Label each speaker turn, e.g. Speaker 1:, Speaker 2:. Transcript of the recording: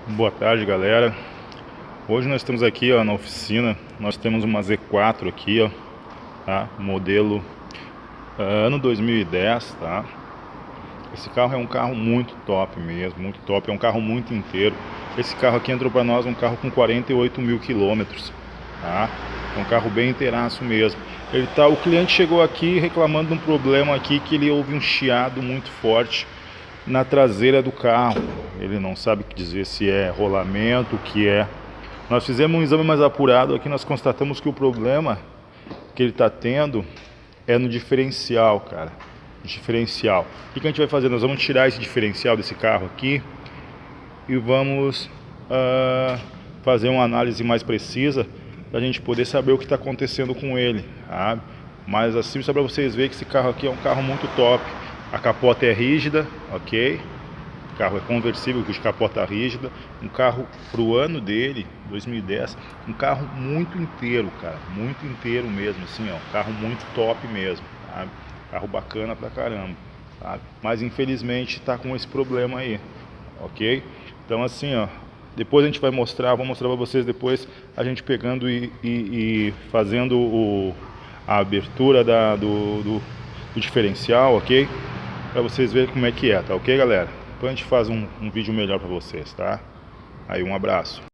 Speaker 1: Boa tarde, galera. Hoje nós estamos aqui, ó, na oficina. Nós temos uma Z4 aqui, ó, tá? Modelo ano 2010, tá? Esse carro é um carro muito top mesmo, muito top. É um carro muito inteiro. Esse carro aqui entrou para nós, um carro com 48 mil quilômetros, tá? É um carro bem inteiraço mesmo. O cliente chegou aqui reclamando de um problema aqui, que ele houve um chiado muito forte na traseira do carro. Ele não sabe dizer se é rolamento, o que é. Nós fizemos um exame mais apurado aqui, nós constatamos que o problema que ele está tendo é no diferencial, cara. Diferencial. O que a gente vai fazer? Nós vamos tirar esse diferencial desse carro aqui e vamos fazer uma análise mais precisa para a gente poder saber o que está acontecendo com ele, tá? Mas assim, só para vocês verem que esse carro aqui é um carro muito top. A capota é rígida, ok? O carro é conversível, com capota rígida. Um carro pro ano dele, 2010, um carro muito inteiro, cara, muito inteiro mesmo, assim, ó, um carro muito top mesmo, sabe? Carro bacana pra caramba, sabe? Mas infelizmente tá com esse problema aí, ok? Então assim, ó, depois a gente vai mostrar, vou mostrar pra vocês depois a gente pegando e fazendo a abertura do diferencial, ok? Para vocês verem como é que é, tá ok, galera? Depois a gente faz um vídeo melhor para vocês, tá? Aí, um abraço.